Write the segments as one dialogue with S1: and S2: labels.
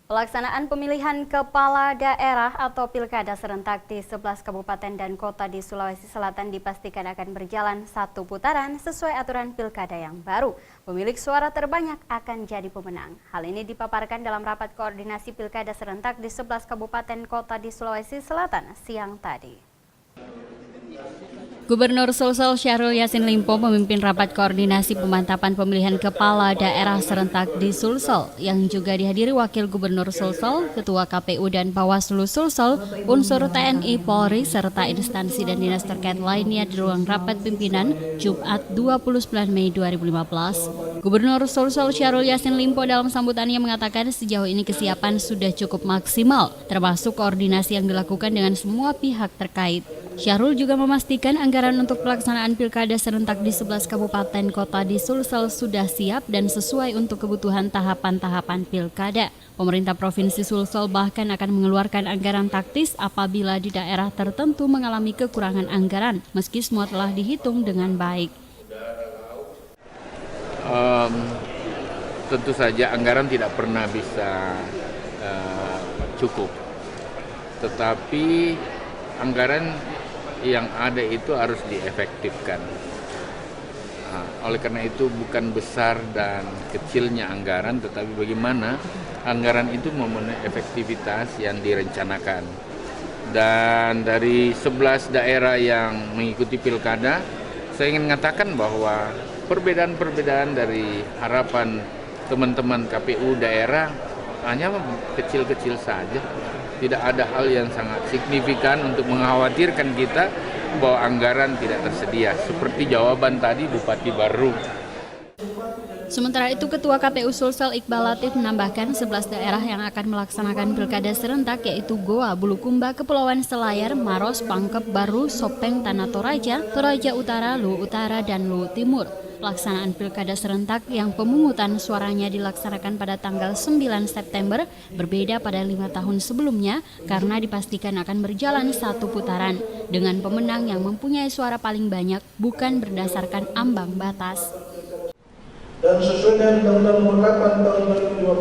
S1: Pelaksanaan pemilihan kepala daerah atau pilkada serentak di 11 kabupaten dan kota di Sulawesi Selatan dipastikan akan berjalan satu putaran sesuai aturan pilkada yang baru. Pemilik suara terbanyak akan jadi pemenang. Hal ini dipaparkan dalam rapat koordinasi pilkada serentak di 11 kabupaten kota di Sulawesi Selatan siang tadi. Gubernur Sulsel Syahrul Yassin Limpo memimpin rapat koordinasi pemantapan pemilihan kepala daerah serentak di Sulsel yang juga dihadiri Wakil Gubernur Sulsel, Ketua KPU dan Bawaslu Sulsel, unsur TNI, Polri, serta instansi dan dinas terkait lainnya di ruang rapat pimpinan Jumat 29 Mei 2015. Gubernur Sulsel Syahrul Yassin Limpo dalam sambutannya mengatakan sejauh ini kesiapan sudah cukup maksimal, termasuk koordinasi yang dilakukan dengan semua pihak terkait. Syahrul juga memastikan anggaran untuk pelaksanaan pilkada serentak di 11 kabupaten kota di Sulsel sudah siap dan sesuai untuk kebutuhan tahapan-tahapan pilkada. Pemerintah Provinsi Sulsel bahkan akan mengeluarkan anggaran taktis apabila di daerah tertentu mengalami kekurangan anggaran, meski semua telah dihitung dengan baik.
S2: Tentu saja anggaran tidak pernah bisa cukup, tetapi anggaran yang ada itu harus diefektifkan. Oleh karena itu bukan besar dan kecilnya anggaran, tetapi bagaimana anggaran itu memenuhi efektivitas yang direncanakan. Dan dari 11 daerah yang mengikuti pilkada, saya ingin mengatakan bahwa perbedaan-perbedaan dari harapan teman-teman KPU daerah hanya kecil-kecil saja. Tidak ada hal yang sangat signifikan untuk mengkhawatirkan kita bahwa anggaran tidak tersedia. Seperti jawaban tadi Bupati Baru.
S1: Sementara itu, Ketua KPU Sulsel Iqbal Latif menambahkan 11 daerah yang akan melaksanakan pilkada serentak yaitu Goa, Bulukumba, Kepulauan Selayar, Maros, Pangkep, Baru, Sopeng, Tanah Toraja, Toraja Utara, Luwu Utara, dan Luwu Timur. Pelaksanaan pilkada serentak yang pemungutan suaranya dilaksanakan pada tanggal 9 September berbeda pada 5 tahun sebelumnya karena dipastikan akan berjalan satu putaran dengan pemenang yang mempunyai suara paling banyak bukan berdasarkan ambang batas.
S3: Dan sesuai dengan Undang-Undang Nomor 8 Tahun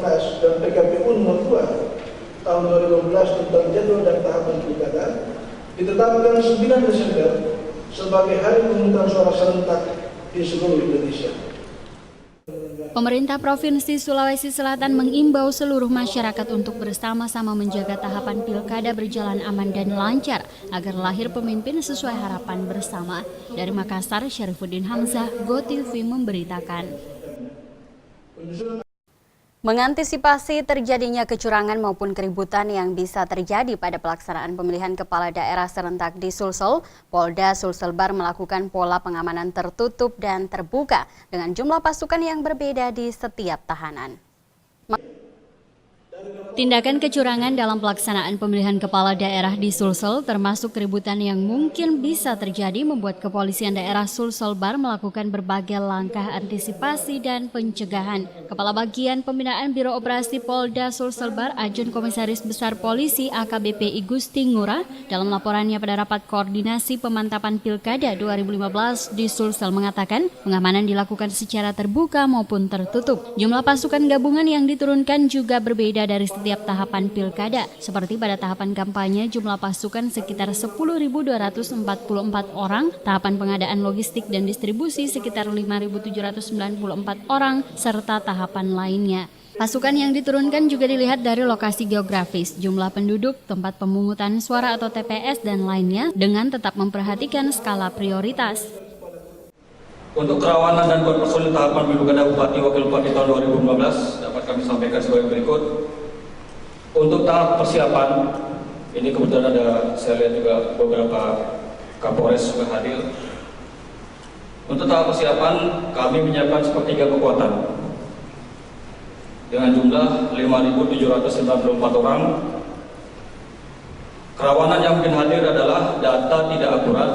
S3: 2015 dan PKPU Nomor 2 Tahun 2015 tentang jadwal dan tahapan pilkada, ditetapkan 9 Desember sebagai hari pemungutan suara serentak di seluruh Indonesia.
S1: Pemerintah Provinsi Sulawesi Selatan mengimbau seluruh masyarakat untuk bersama-sama menjaga tahapan pilkada berjalan aman dan lancar agar lahir pemimpin sesuai harapan bersama. Dari Makassar, Syarifuddin Hamzah, GoTV memberitakan. Mengantisipasi terjadinya kecurangan maupun keributan yang bisa terjadi pada pelaksanaan pemilihan kepala daerah serentak di Sulsel, Polda Sulselbar melakukan pola pengamanan tertutup dan terbuka dengan jumlah pasukan yang berbeda di setiap tahanan. Tindakan kecurangan dalam pelaksanaan pemilihan kepala daerah di Sulsel termasuk keributan yang mungkin bisa terjadi membuat Kepolisian Daerah Sulselbar melakukan berbagai langkah antisipasi dan pencegahan. Kepala Bagian Pembinaan Biro Operasi Polda Sulselbar, Ajun Komisaris Besar Polisi AKBP Igusti Ngurah, dalam laporannya pada rapat koordinasi pemantapan Pilkada 2015 di Sulsel mengatakan pengamanan dilakukan secara terbuka maupun tertutup. Jumlah pasukan gabungan yang diturunkan juga berbeda dari setiap tahapan pilkada. Seperti pada tahapan kampanye, jumlah pasukan sekitar 10.244 orang, tahapan pengadaan logistik dan distribusi sekitar 5.794 orang, serta tahapan lainnya. Pasukan yang diturunkan juga dilihat dari lokasi geografis, jumlah penduduk, tempat pemungutan suara atau TPS, dan lainnya dengan tetap memperhatikan skala prioritas.
S4: Untuk kerawanan dan buat personil tahapan pilkada Bupati Wakil Bupati tahun 2015 dapat kami sampaikan sebagai berikut. Untuk tahap persiapan, ini kebetulan saya lihat juga beberapa Kapolres juga hadir. Untuk tahap persiapan, kami menyiapkan sepertiga kekuatan dengan jumlah 5.794 orang. Kerawanan yang mungkin hadir adalah data tidak akurat,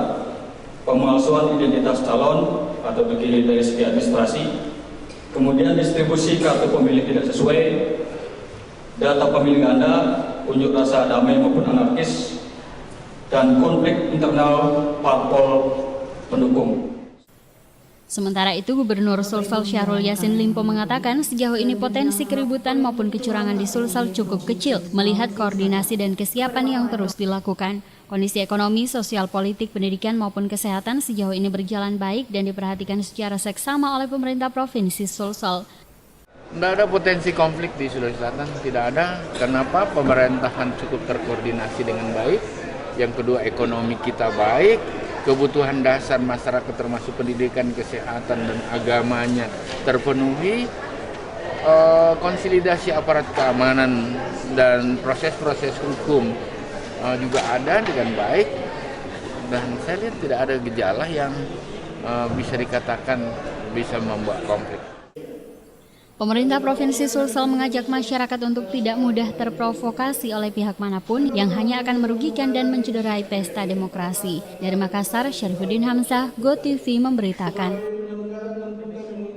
S4: pemalsuan identitas calon atau dari segi administrasi, kemudian distribusi kartu pemilih tidak sesuai, data pemilih ganda, unjuk rasa damai maupun anarkis, dan konflik internal parpol pendukung.
S1: Sementara itu, Gubernur Sulsel Syahrul Yassin Limpo mengatakan sejauh ini potensi keributan maupun kecurangan di Sulsel cukup kecil melihat koordinasi dan kesiapan yang terus dilakukan. Kondisi ekonomi, sosial, politik, pendidikan maupun kesehatan sejauh ini berjalan baik dan diperhatikan secara seksama oleh pemerintah Provinsi Sulsel.
S2: Tidak ada potensi konflik di Sulawesi Selatan, tidak ada. Kenapa? Pemerintahan cukup terkoordinasi dengan baik. Yang kedua, ekonomi kita baik, kebutuhan dasar masyarakat termasuk pendidikan, kesehatan, dan agamanya terpenuhi. Konsolidasi aparat keamanan dan proses-proses hukum juga ada dengan baik. Dan saya lihat tidak ada gejala yang bisa dikatakan bisa membuat konflik.
S1: Pemerintah Provinsi Sulsel mengajak masyarakat untuk tidak mudah terprovokasi oleh pihak manapun yang hanya akan merugikan dan mencederai pesta demokrasi. Dari Makassar, Syarifuddin Hamzah, GoTV memberitakan.